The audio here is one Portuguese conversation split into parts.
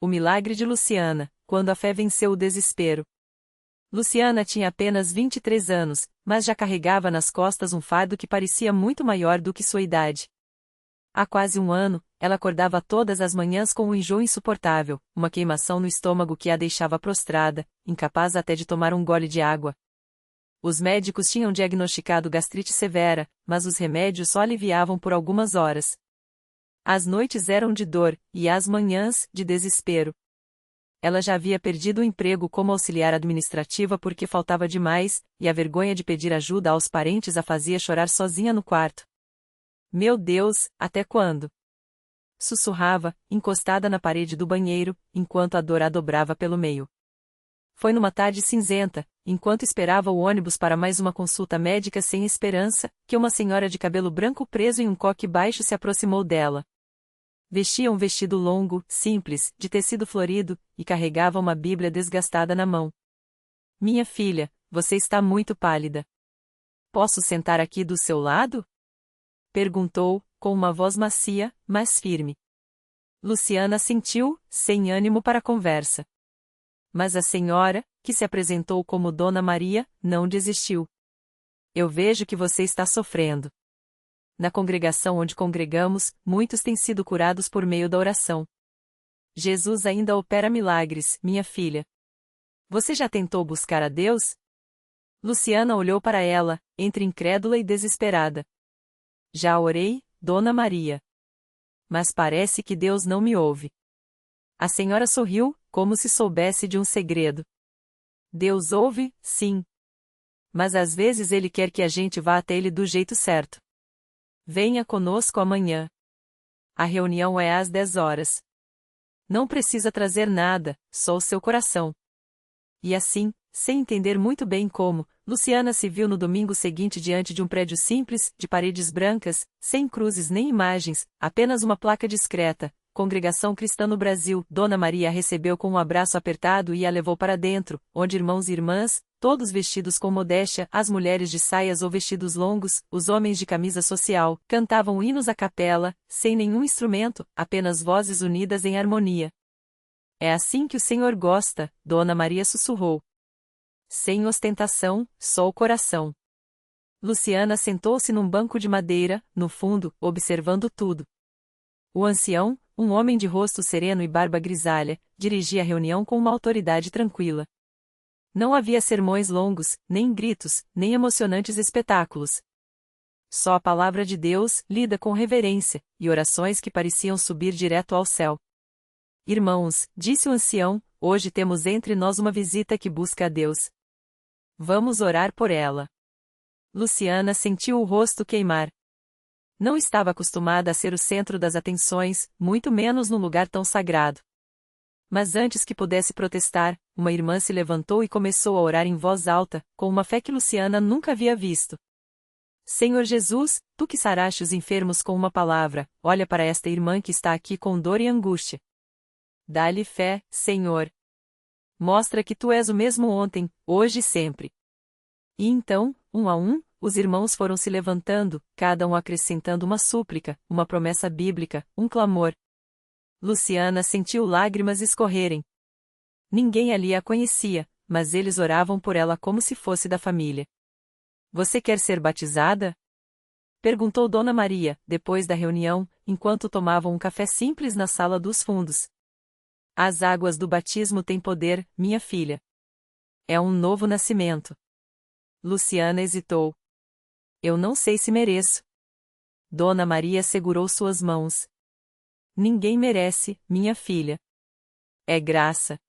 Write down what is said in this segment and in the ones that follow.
O milagre de Luciana, quando a fé venceu o desespero. Luciana tinha apenas 23 anos, mas já carregava nas costas um fardo que parecia muito maior do que sua idade. Há quase um ano, ela acordava todas as manhãs com um enjoo insuportável, uma queimação no estômago que a deixava prostrada, incapaz até de tomar um gole de água. Os médicos tinham diagnosticado gastrite severa, mas os remédios só aliviavam por algumas horas. As noites eram de dor, e as manhãs, de desespero. Ela já havia perdido o emprego como auxiliar administrativa porque faltava demais, e a vergonha de pedir ajuda aos parentes a fazia chorar sozinha no quarto. Meu Deus, até quando? Sussurrava, encostada na parede do banheiro, enquanto a dor a dobrava pelo meio. Foi numa tarde cinzenta, enquanto esperava o ônibus para mais uma consulta médica sem esperança, que uma senhora de cabelo branco preso em um coque baixo se aproximou dela. Vestia um vestido longo, simples, de tecido florido, e carregava uma Bíblia desgastada na mão. Minha filha, você está muito pálida. Posso sentar aqui do seu lado? Perguntou, com uma voz macia, mas firme. Luciana assentiu, sem ânimo para a conversa. Mas a senhora, que se apresentou como Dona Maria, não desistiu. Eu vejo que você está sofrendo. Na congregação onde congregamos, muitos têm sido curados por meio da oração. Jesus ainda opera milagres, minha filha. Você já tentou buscar a Deus? Luciana olhou para ela, entre incrédula e desesperada. Já orei, Dona Maria. Mas parece que Deus não me ouve. A senhora sorriu, como se soubesse de um segredo. Deus ouve, sim. Mas às vezes Ele quer que a gente vá até Ele do jeito certo. Venha conosco amanhã. A reunião é às 10 horas. Não precisa trazer nada, só o seu coração. E assim, sem entender muito bem como, Luciana se viu no domingo seguinte diante de um prédio simples, de paredes brancas, sem cruzes nem imagens, apenas uma placa discreta. Congregação Cristã no Brasil. Dona Maria a recebeu com um abraço apertado e a levou para dentro, onde irmãos e irmãs, todos vestidos com modéstia, as mulheres de saias ou vestidos longos, os homens de camisa social, cantavam hinos a capela, sem nenhum instrumento, apenas vozes unidas em harmonia. É assim que o Senhor gosta, Dona Maria sussurrou. Sem ostentação, só o coração. Luciana sentou-se num banco de madeira, no fundo, observando tudo. O ancião, um homem de rosto sereno e barba grisalha, dirigia a reunião com uma autoridade tranquila. Não havia sermões longos, nem gritos, nem emocionantes espetáculos. Só a palavra de Deus, lida com reverência, e orações que pareciam subir direto ao céu. Irmãos, disse o ancião, hoje temos entre nós uma visita que busca a Deus. Vamos orar por ela. Luciana sentiu o rosto queimar. Não estava acostumada a ser o centro das atenções, muito menos num lugar tão sagrado. Mas antes que pudesse protestar, uma irmã se levantou e começou a orar em voz alta, com uma fé que Luciana nunca havia visto. Senhor Jesus, tu que saraste os enfermos com uma palavra, olha para esta irmã que está aqui com dor e angústia. Dá-lhe fé, Senhor. Mostra que tu és o mesmo ontem, hoje e sempre. E então, um a um, os irmãos foram se levantando, cada um acrescentando uma súplica, uma promessa bíblica, um clamor. Luciana sentiu lágrimas escorrerem. Ninguém ali a conhecia, mas eles oravam por ela como se fosse da família. Você quer ser batizada? Perguntou Dona Maria, depois da reunião, enquanto tomavam um café simples na sala dos fundos. As águas do batismo têm poder, minha filha. É um novo nascimento. Luciana hesitou. Eu não sei se mereço. Dona Maria segurou suas mãos. Ninguém merece, minha filha. É graça.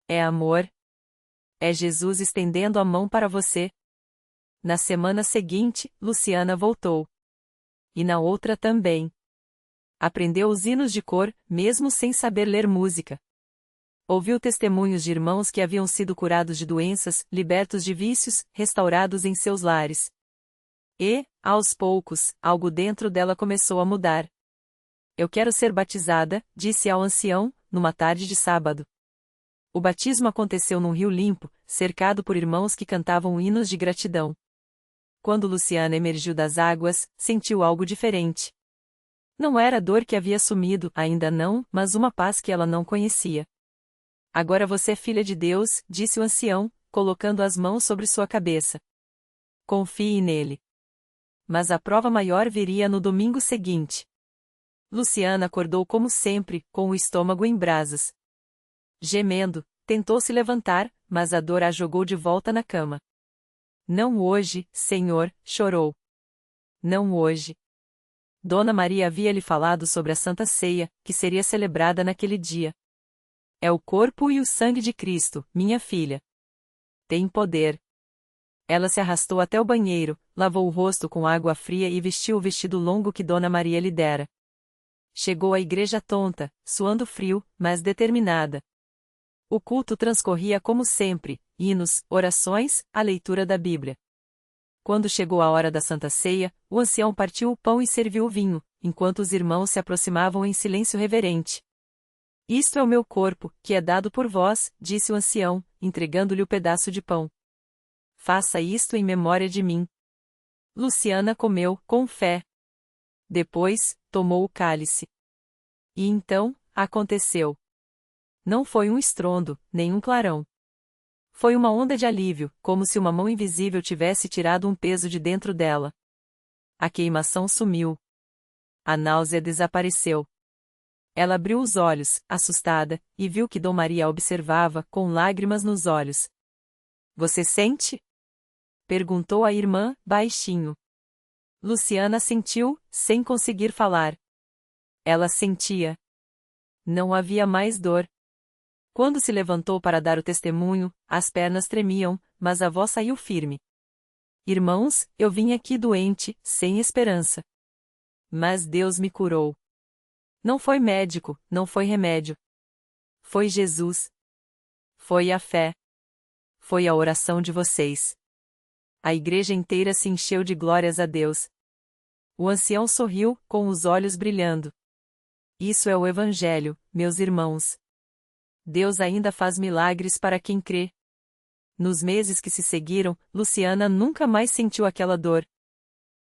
É amor. É Jesus estendendo a mão para você. Na semana seguinte, Luciana voltou. E na outra também. Aprendeu os hinos de cor, mesmo sem saber ler música. Ouviu testemunhos de irmãos que haviam sido curados de doenças, libertos de vícios, restaurados em seus lares. E, aos poucos, algo dentro dela começou a mudar. Eu quero ser batizada, disse ao ancião, numa tarde de sábado. O batismo aconteceu num rio limpo, cercado por irmãos que cantavam hinos de gratidão. Quando Luciana emergiu das águas, sentiu algo diferente. Não era a dor que havia sumido, ainda não, mas uma paz que ela não conhecia. Agora você é filha de Deus, disse o ancião, colocando as mãos sobre sua cabeça. Confie nele. Mas a prova maior viria no domingo seguinte. Luciana acordou como sempre, com o estômago em brasas. Gemendo, tentou se levantar, mas a dor a jogou de volta na cama. Não hoje, Senhor, chorou. Não hoje. Dona Maria havia lhe falado sobre a Santa Ceia, que seria celebrada naquele dia. É o corpo e o sangue de Cristo, minha filha. Tem poder. Ela se arrastou até o banheiro, lavou o rosto com água fria e vestiu o vestido longo que Dona Maria lhe dera. Chegou à igreja tonta, suando frio, mas determinada. O culto transcorria como sempre, hinos, orações, a leitura da Bíblia. Quando chegou a hora da Santa Ceia, o ancião partiu o pão e serviu o vinho, enquanto os irmãos se aproximavam em silêncio reverente. Isto é o meu corpo, que é dado por vós, disse o ancião, entregando-lhe o pedaço de pão. Faça isto em memória de mim. Luciana comeu, com fé. Depois, tomou o cálice. E então, aconteceu. Não foi um estrondo, nem um clarão. Foi uma onda de alívio, como se uma mão invisível tivesse tirado um peso de dentro dela. A queimação sumiu. A náusea desapareceu. Ela abriu os olhos, assustada, e viu que Dom Maria a observava, com lágrimas nos olhos. Você sente? Perguntou a irmã, baixinho. Luciana sentiu, sem conseguir falar. Ela sentia. Não havia mais dor. Quando se levantou para dar o testemunho, as pernas tremiam, mas a voz saiu firme. Irmãos, eu vim aqui doente, sem esperança. Mas Deus me curou. Não foi médico, não foi remédio. Foi Jesus. Foi a fé. Foi a oração de vocês. A igreja inteira se encheu de glórias a Deus. O ancião sorriu, com os olhos brilhando. Isso é o Evangelho, meus irmãos. Deus ainda faz milagres para quem crê. Nos meses que se seguiram, Luciana nunca mais sentiu aquela dor.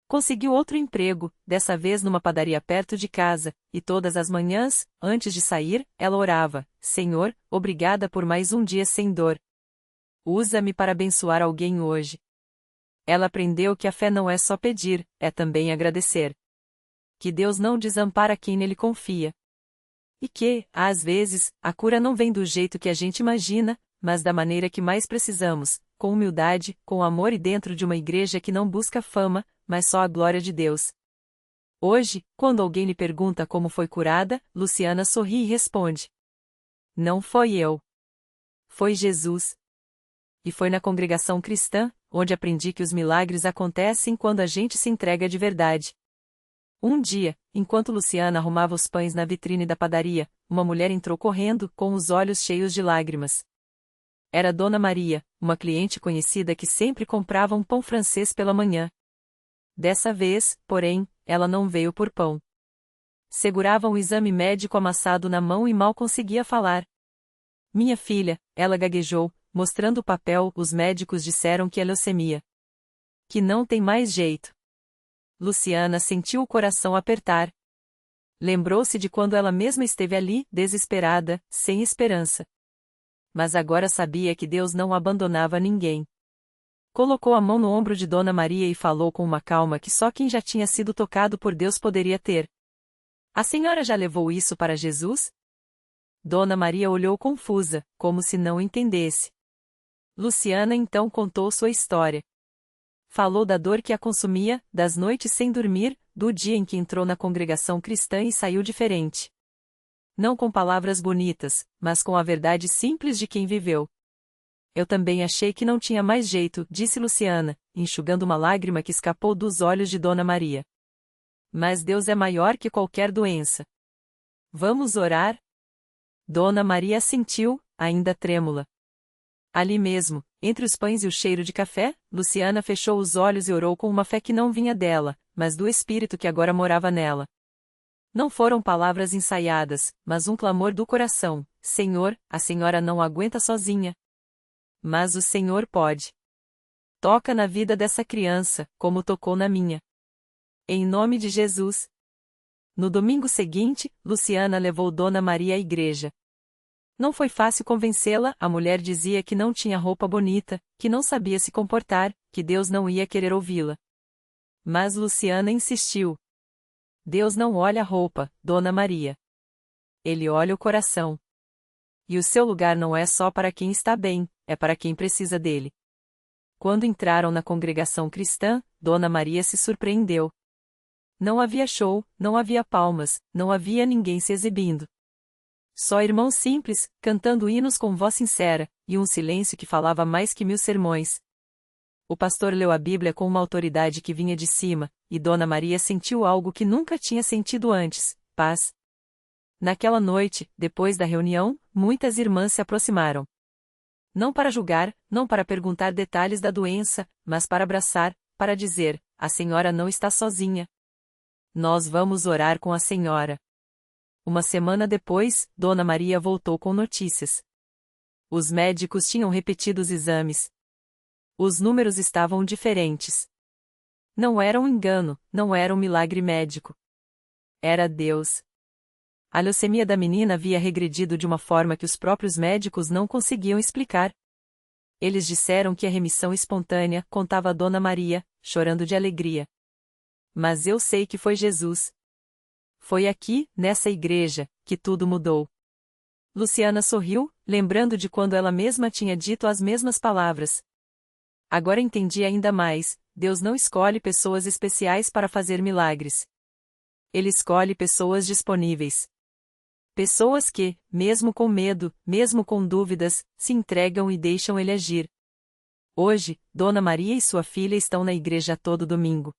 Conseguiu outro emprego, dessa vez numa padaria perto de casa, e todas as manhãs, antes de sair, ela orava: Senhor, obrigada por mais um dia sem dor. Usa-me para abençoar alguém hoje. Ela aprendeu que a fé não é só pedir, é também agradecer. Que Deus não desampara quem nele confia. E que, às vezes, a cura não vem do jeito que a gente imagina, mas da maneira que mais precisamos, com humildade, com amor e dentro de uma igreja que não busca fama, mas só a glória de Deus. Hoje, quando alguém lhe pergunta como foi curada, Luciana sorri e responde: Não foi eu. Foi Jesus. E foi na congregação cristã, onde aprendi que os milagres acontecem quando a gente se entrega de verdade. Um dia, enquanto Luciana arrumava os pães na vitrine da padaria, uma mulher entrou correndo, com os olhos cheios de lágrimas. Era Dona Maria, uma cliente conhecida que sempre comprava um pão francês pela manhã. Dessa vez, porém, ela não veio por pão. Segurava um exame médico amassado na mão e mal conseguia falar. Minha filha, ela gaguejou, mostrando o papel, os médicos disseram que é leucemia. Que não tem mais jeito. Luciana sentiu o coração apertar. Lembrou-se de quando ela mesma esteve ali, desesperada, sem esperança. Mas agora sabia que Deus não abandonava ninguém. Colocou a mão no ombro de Dona Maria e falou com uma calma que só quem já tinha sido tocado por Deus poderia ter. A senhora já levou isso para Jesus? Dona Maria olhou confusa, como se não entendesse. Luciana então contou sua história. Falou da dor que a consumia, das noites sem dormir, do dia em que entrou na congregação cristã e saiu diferente. Não com palavras bonitas, mas com a verdade simples de quem viveu. Eu também achei que não tinha mais jeito, disse Luciana, enxugando uma lágrima que escapou dos olhos de Dona Maria. Mas Deus é maior que qualquer doença. Vamos orar? Dona Maria assentiu, ainda trêmula. Ali mesmo, entre os pães e o cheiro de café, Luciana fechou os olhos e orou com uma fé que não vinha dela, mas do Espírito que agora morava nela. Não foram palavras ensaiadas, mas um clamor do coração: Senhor, a senhora não aguenta sozinha. Mas o Senhor pode. Toca na vida dessa criança, como tocou na minha. Em nome de Jesus. No domingo seguinte, Luciana levou Dona Maria à igreja. Não foi fácil convencê-la, a mulher dizia que não tinha roupa bonita, que não sabia se comportar, que Deus não ia querer ouvi-la. Mas Luciana insistiu. Deus não olha a roupa, Dona Maria. Ele olha o coração. E o seu lugar não é só para quem está bem, é para quem precisa dele. Quando entraram na congregação cristã, Dona Maria se surpreendeu. Não havia show, não havia palmas, não havia ninguém se exibindo. Só irmãos simples, cantando hinos com voz sincera, e um silêncio que falava mais que 1000 sermões. O pastor leu a Bíblia com uma autoridade que vinha de cima, e Dona Maria sentiu algo que nunca tinha sentido antes: paz. Naquela noite, depois da reunião, muitas irmãs se aproximaram. Não para julgar, não para perguntar detalhes da doença, mas para abraçar, para dizer: a senhora não está sozinha. Nós vamos orar com a senhora. Uma semana depois, Dona Maria voltou com notícias. Os médicos tinham repetido os exames. Os números estavam diferentes. Não era um engano, não era um milagre médico. Era Deus. A leucemia da menina havia regredido de uma forma que os próprios médicos não conseguiam explicar. Eles disseram que a remissão espontânea, contava a Dona Maria, chorando de alegria. Mas eu sei que foi Jesus. Foi aqui, nessa igreja, que tudo mudou. Luciana sorriu, lembrando de quando ela mesma tinha dito as mesmas palavras. Agora entendi ainda mais: Deus não escolhe pessoas especiais para fazer milagres. Ele escolhe pessoas disponíveis. Pessoas que, mesmo com medo, mesmo com dúvidas, se entregam e deixam ele agir. Hoje, Dona Maria e sua filha estão na igreja todo domingo.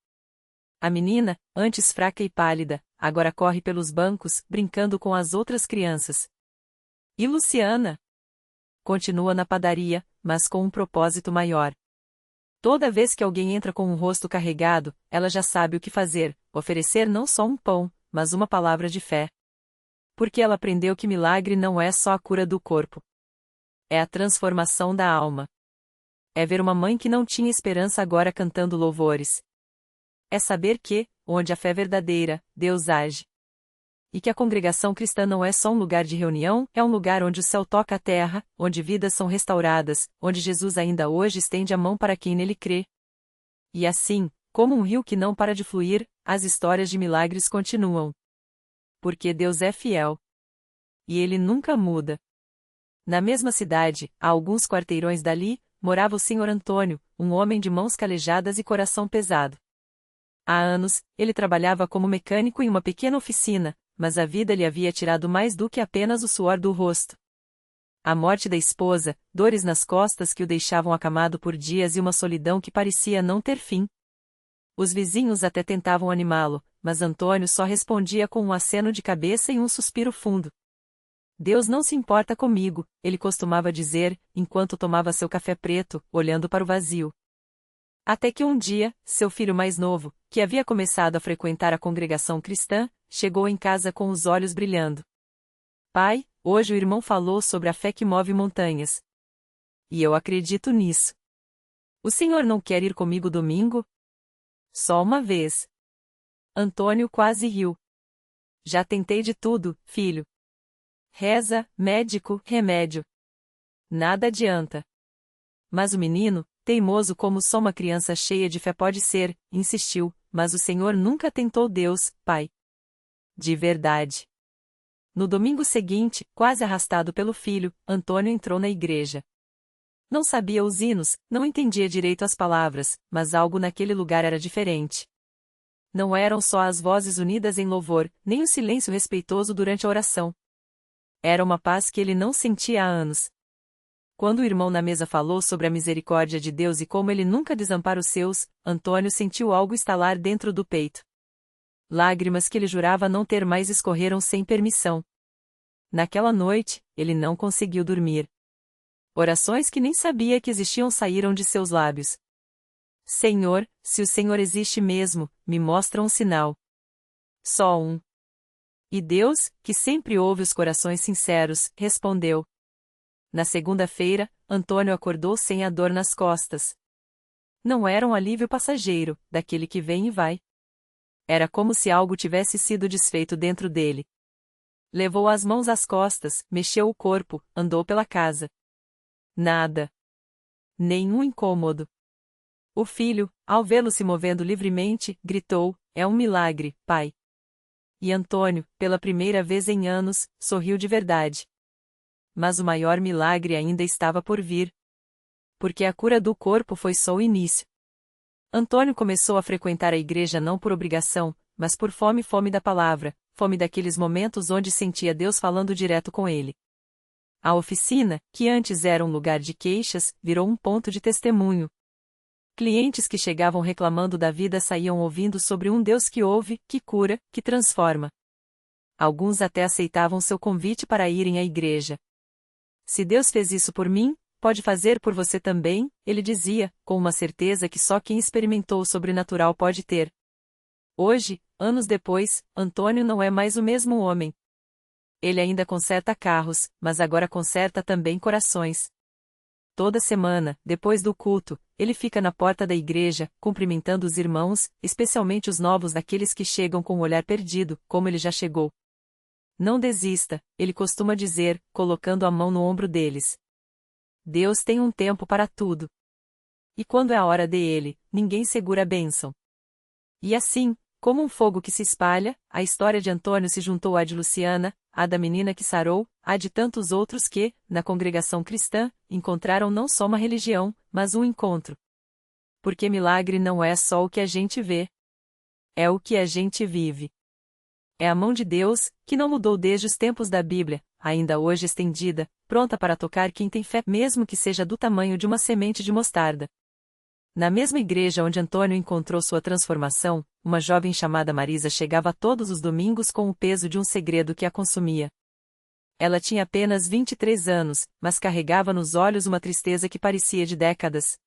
A menina, antes fraca e pálida, agora corre pelos bancos, brincando com as outras crianças. E Luciana? Continua na padaria, mas com um propósito maior. Toda vez que alguém entra com um rosto carregado, ela já sabe o que fazer: oferecer não só um pão, mas uma palavra de fé. Porque ela aprendeu que milagre não é só a cura do corpo. É a transformação da alma. É ver uma mãe que não tinha esperança agora cantando louvores. É saber que, onde a fé é verdadeira, Deus age. E que a congregação cristã não é só um lugar de reunião, é um lugar onde o céu toca a terra, onde vidas são restauradas, onde Jesus ainda hoje estende a mão para quem nele crê. E assim, como um rio que não para de fluir, as histórias de milagres continuam. Porque Deus é fiel. E ele nunca muda. Na mesma cidade, a alguns quarteirões dali, morava o Sr. Antônio, um homem de mãos calejadas e coração pesado. Há anos, ele trabalhava como mecânico em uma pequena oficina, mas a vida lhe havia tirado mais do que apenas o suor do rosto. A morte da esposa, dores nas costas que o deixavam acamado por dias e uma solidão que parecia não ter fim. Os vizinhos até tentavam animá-lo, mas Antônio só respondia com um aceno de cabeça e um suspiro fundo. Deus não se importa comigo, ele costumava dizer, enquanto tomava seu café preto, olhando para o vazio. Até que um dia, seu filho mais novo, que havia começado a frequentar a congregação cristã, chegou em casa com os olhos brilhando. Pai, hoje o irmão falou sobre a fé que move montanhas. E eu acredito nisso. O senhor não quer ir comigo domingo? Só uma vez. Antônio quase riu. Já tentei de tudo, filho. Reza, médico, remédio. Nada adianta. Mas o menino, teimoso como só uma criança cheia de fé pode ser, insistiu: mas o senhor nunca tentou Deus, pai. De verdade. No domingo seguinte, quase arrastado pelo filho, Antônio entrou na igreja. Não sabia os hinos, não entendia direito as palavras, mas algo naquele lugar era diferente. Não eram só as vozes unidas em louvor, nem o silêncio respeitoso durante a oração. Era uma paz que ele não sentia há anos. Quando o irmão na mesa falou sobre a misericórdia de Deus e como ele nunca desampara os seus, Antônio sentiu algo estalar dentro do peito. Lágrimas que ele jurava não ter mais escorreram sem permissão. Naquela noite, ele não conseguiu dormir. Orações que nem sabia que existiam saíram de seus lábios. Senhor, se o Senhor existe mesmo, me mostra um sinal. Só um. E Deus, que sempre ouve os corações sinceros, respondeu. Na segunda-feira, Antônio acordou sem a dor nas costas. Não era um alívio passageiro, daquele que vem e vai. Era como se algo tivesse sido desfeito dentro dele. Levou as mãos às costas, mexeu o corpo, andou pela casa. Nada. Nenhum incômodo. O filho, ao vê-lo se movendo livremente, gritou: "É um milagre, pai." E Antônio, pela primeira vez em anos, sorriu de verdade. Mas o maior milagre ainda estava por vir. Porque a cura do corpo foi só o início. Antônio começou a frequentar a igreja não por obrigação, mas por fome da palavra, fome daqueles momentos onde sentia Deus falando direto com ele. A oficina, que antes era um lugar de queixas, virou um ponto de testemunho. Clientes que chegavam reclamando da vida saíam ouvindo sobre um Deus que ouve, que cura, que transforma. Alguns até aceitavam seu convite para irem à igreja. "Se Deus fez isso por mim, pode fazer por você também", ele dizia, com uma certeza que só quem experimentou o sobrenatural pode ter. Hoje, anos depois, Antônio não é mais o mesmo homem. Ele ainda conserta carros, mas agora conserta também corações. Toda semana, depois do culto, ele fica na porta da igreja, cumprimentando os irmãos, especialmente os novos daqueles que chegam com o olhar perdido, como ele já chegou. "Não desista", ele costuma dizer, colocando a mão no ombro deles. Deus tem um tempo para tudo. E quando é a hora dele, ninguém segura a bênção. E assim, como um fogo que se espalha, a história de Antônio se juntou à de Luciana, à da menina que sarou, à de tantos outros que, na congregação cristã, encontraram não só uma religião, mas um encontro. Porque milagre não é só o que a gente vê. É o que a gente vive. É a mão de Deus, que não mudou desde os tempos da Bíblia, ainda hoje estendida, pronta para tocar quem tem fé, mesmo que seja do tamanho de uma semente de mostarda. Na mesma igreja onde Antônio encontrou sua transformação, uma jovem chamada Marisa chegava todos os domingos com o peso de um segredo que a consumia. Ela tinha apenas 23 anos, mas carregava nos olhos uma tristeza que parecia de décadas.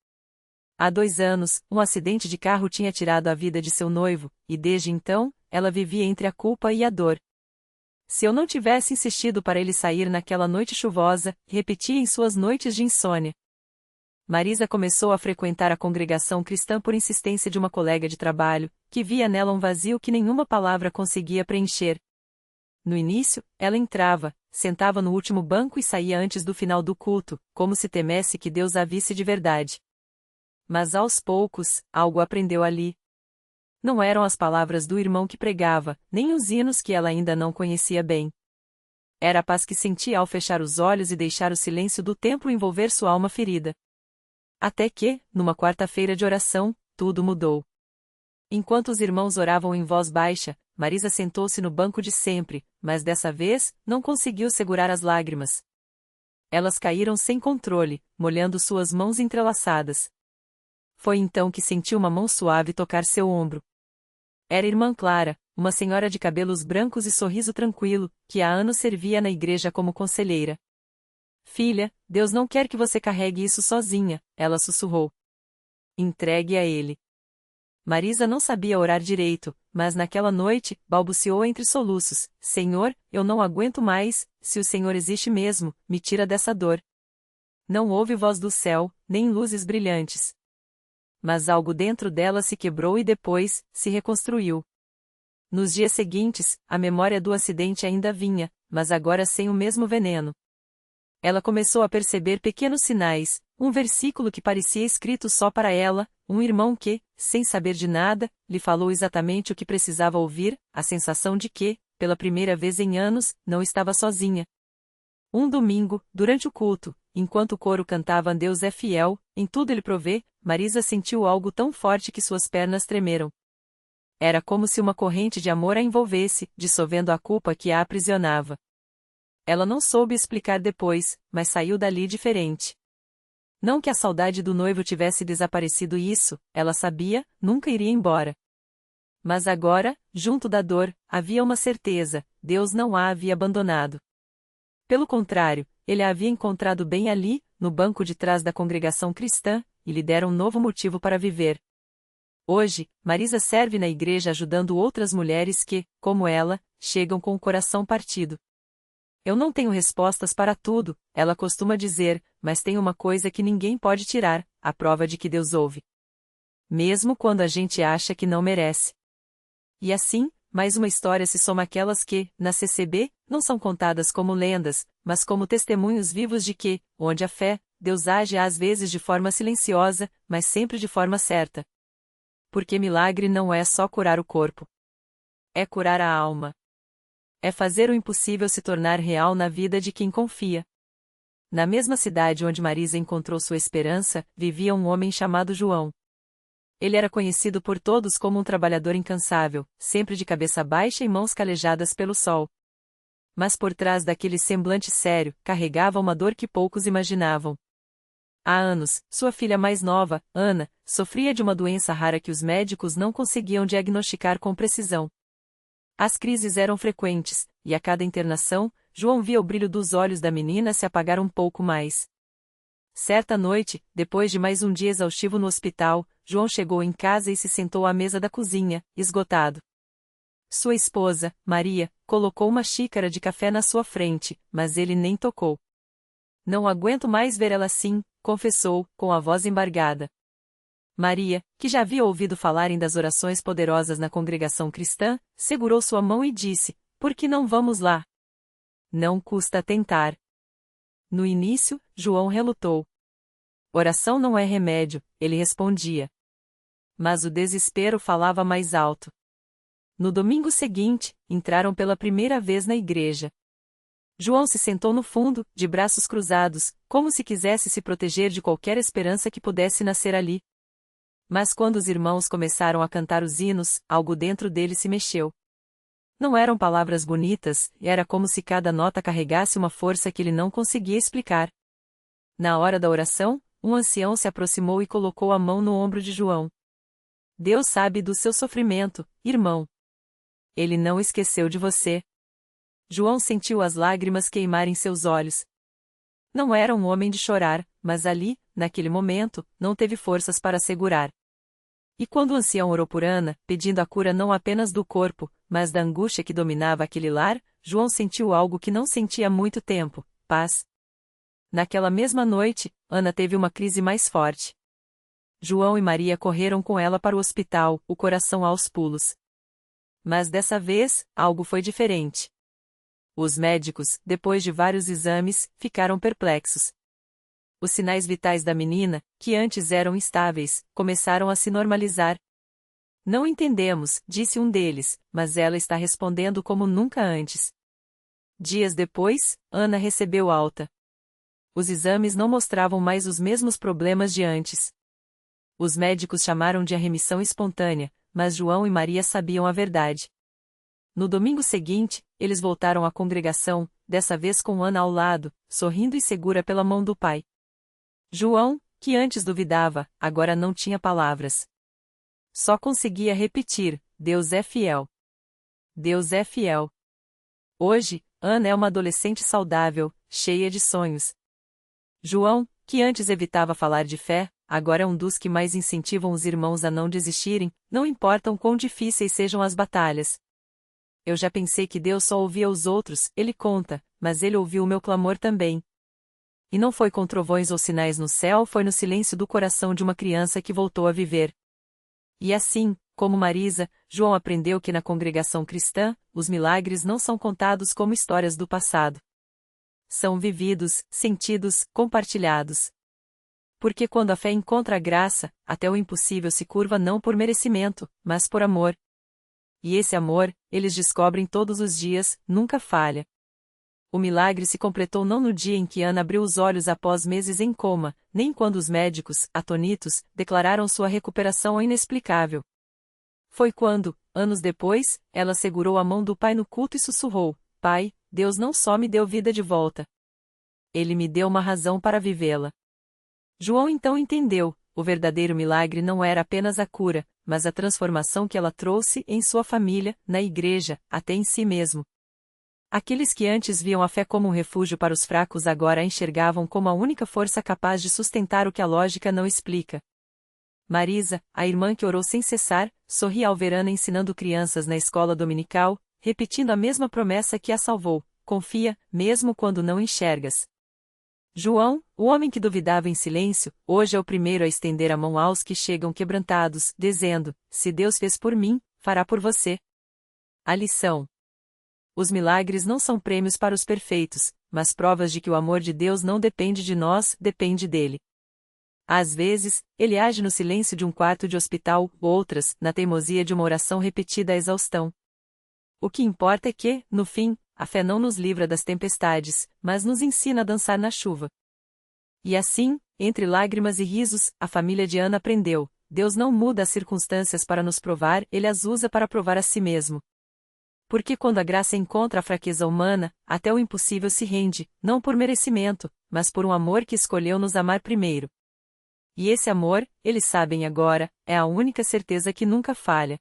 Há 2 anos, um acidente de carro tinha tirado a vida de seu noivo, e desde então, ela vivia entre a culpa e a dor. "Se eu não tivesse insistido para ele sair naquela noite chuvosa", repetia em suas noites de insônia. Marisa começou a frequentar a congregação cristã por insistência de uma colega de trabalho, que via nela um vazio que nenhuma palavra conseguia preencher. No início, ela entrava, sentava no último banco e saía antes do final do culto, como se temesse que Deus a visse de verdade. Mas aos poucos, algo aprendeu ali. Não eram as palavras do irmão que pregava, nem os hinos que ela ainda não conhecia bem. Era a paz que sentia ao fechar os olhos e deixar o silêncio do templo envolver sua alma ferida. Até que, numa quarta-feira de oração, tudo mudou. Enquanto os irmãos oravam em voz baixa, Marisa sentou-se no banco de sempre, mas dessa vez, não conseguiu segurar as lágrimas. Elas caíram sem controle, molhando suas mãos entrelaçadas. Foi então que sentiu uma mão suave tocar seu ombro. Era irmã Clara, uma senhora de cabelos brancos e sorriso tranquilo, que há anos servia na igreja como conselheira. "Filha, Deus não quer que você carregue isso sozinha", ela sussurrou. "Entregue a Ele." Marisa não sabia orar direito, mas naquela noite, balbuciou entre soluços: "Senhor, eu não aguento mais, se o Senhor existe mesmo, me tira dessa dor." Não houve voz do céu, nem luzes brilhantes. Mas algo dentro dela se quebrou e depois, se reconstruiu. Nos dias seguintes, a memória do acidente ainda vinha, mas agora sem o mesmo veneno. Ela começou a perceber pequenos sinais, um versículo que parecia escrito só para ela, um irmão que, sem saber de nada, lhe falou exatamente o que precisava ouvir, a sensação de que, pela primeira vez em anos, não estava sozinha. Um domingo, durante o culto, enquanto o coro cantava "Deus é fiel, em tudo Ele provê", Marisa sentiu algo tão forte que suas pernas tremeram. Era como se uma corrente de amor a envolvesse, dissolvendo a culpa que a aprisionava. Ela não soube explicar depois, mas saiu dali diferente. Não que a saudade do noivo tivesse desaparecido, isso, ela sabia, nunca iria embora. Mas agora, junto da dor, havia uma certeza: Deus não a havia abandonado. Pelo contrário, Ele a havia encontrado bem ali, no banco de trás da congregação cristã, e lhe dera um novo motivo para viver. Hoje, Marisa serve na igreja ajudando outras mulheres que, como ela, chegam com o coração partido. "Eu não tenho respostas para tudo", ela costuma dizer, "mas tem uma coisa que ninguém pode tirar: a prova de que Deus ouve. Mesmo quando a gente acha que não merece." E assim, mais uma história se soma àquelas que, na CCB, não são contadas como lendas, mas como testemunhos vivos de que, onde há fé, Deus age às vezes de forma silenciosa, mas sempre de forma certa. Porque milagre não é só curar o corpo. É curar a alma. É fazer o impossível se tornar real na vida de quem confia. Na mesma cidade onde Marisa encontrou sua esperança, vivia um homem chamado João. Ele era conhecido por todos como um trabalhador incansável, sempre de cabeça baixa e mãos calejadas pelo sol. Mas por trás daquele semblante sério, carregava uma dor que poucos imaginavam. Há anos, sua filha mais nova, Ana, sofria de uma doença rara que os médicos não conseguiam diagnosticar com precisão. As crises eram frequentes, e a cada internação, João via o brilho dos olhos da menina se apagar um pouco mais. Certa noite, depois de mais um dia exaustivo no hospital, João chegou em casa e se sentou à mesa da cozinha, esgotado. Sua esposa, Maria, colocou uma xícara de café na sua frente, mas ele nem tocou. Não aguento mais ver ela assim, confessou, com a voz embargada. Maria, que já havia ouvido falarem das orações poderosas na congregação cristã, segurou sua mão e disse: "Por que não vamos lá? Não custa tentar." No início, João relutou. Oração não é remédio, ele respondia. Mas o desespero falava mais alto. No domingo seguinte, entraram pela primeira vez na igreja. João se sentou no fundo, de braços cruzados, como se quisesse se proteger de qualquer esperança que pudesse nascer ali. Mas quando os irmãos começaram a cantar os hinos, algo dentro dele se mexeu. Não eram palavras bonitas, era como se cada nota carregasse uma força que ele não conseguia explicar. Na hora da oração, um ancião se aproximou e colocou a mão no ombro de João. "Deus sabe do seu sofrimento, irmão. Ele não esqueceu de você." João sentiu as lágrimas queimarem seus olhos. Não era um homem de chorar, mas ali, naquele momento, não teve forças para segurar. E quando o ancião orou por Ana, pedindo a cura não apenas do corpo, mas da angústia que dominava aquele lar, João sentiu algo que não sentia há muito tempo: paz. Naquela mesma noite, Ana teve uma crise mais forte. João e Maria correram com ela para o hospital, o coração aos pulos. Mas dessa vez, algo foi diferente. Os médicos, depois de vários exames, ficaram perplexos. Os sinais vitais da menina, que antes eram instáveis, começaram a se normalizar. "Não entendemos", disse um deles, "mas ela está respondendo como nunca antes." Dias depois, Ana recebeu alta. Os exames não mostravam mais os mesmos problemas de antes. Os médicos chamaram de remissão espontânea, mas João e Maria sabiam a verdade. No domingo seguinte, eles voltaram à congregação, dessa vez com Ana ao lado, sorrindo e segura pela mão do pai. João, que antes duvidava, agora não tinha palavras. Só conseguia repetir: "Deus é fiel. Deus é fiel." Hoje, Ana é uma adolescente saudável, cheia de sonhos. João, que antes evitava falar de fé, agora é um dos que mais incentivam os irmãos a não desistirem, não importam quão difíceis sejam as batalhas. "Eu já pensei que Deus só ouvia os outros", ele conta, "mas ele ouviu o meu clamor também." E não foi com trovões ou sinais no céu, foi no silêncio do coração de uma criança que voltou a viver. E assim, como Marisa, João aprendeu que na congregação cristã, os milagres não são contados como histórias do passado. São vividos, sentidos, compartilhados. Porque quando a fé encontra a graça, até o impossível se curva não por merecimento, mas por amor. E esse amor, eles descobrem todos os dias, nunca falha. O milagre se completou não no dia em que Ana abriu os olhos após meses em coma, nem quando os médicos, atonitos, declararam sua recuperação inexplicável. Foi quando, anos depois, ela segurou a mão do pai no culto e sussurrou: "Pai, Deus não só me deu vida de volta. Ele me deu uma razão para vivê-la." João então entendeu: o verdadeiro milagre não era apenas a cura, mas a transformação que ela trouxe em sua família, na igreja, até em si mesmo. Aqueles que antes viam a fé como um refúgio para os fracos agora a enxergavam como a única força capaz de sustentar o que a lógica não explica. Marisa, a irmã que orou sem cessar, sorria ao ver Ana ensinando crianças na escola dominical, repetindo a mesma promessa que a salvou: "Confia, mesmo quando não enxergas." João, o homem que duvidava em silêncio, hoje é o primeiro a estender a mão aos que chegam quebrantados, dizendo: "Se Deus fez por mim, fará por você. A lição: os milagres não são prêmios para os perfeitos, mas provas de que o amor de Deus não depende de nós, depende dele. Às vezes, ele age no silêncio de um quarto de hospital, outras, na teimosia de uma oração repetida à exaustão. O que importa é que, no fim, a fé não nos livra das tempestades, mas nos ensina a dançar na chuva. E assim, entre lágrimas e risos, a família de Ana aprendeu: Deus não muda as circunstâncias para nos provar, Ele as usa para provar a si mesmo. Porque quando a graça encontra a fraqueza humana, até o impossível se rende, não por merecimento, mas por um amor que escolheu nos amar primeiro. E esse amor, eles sabem agora, é a única certeza que nunca falha.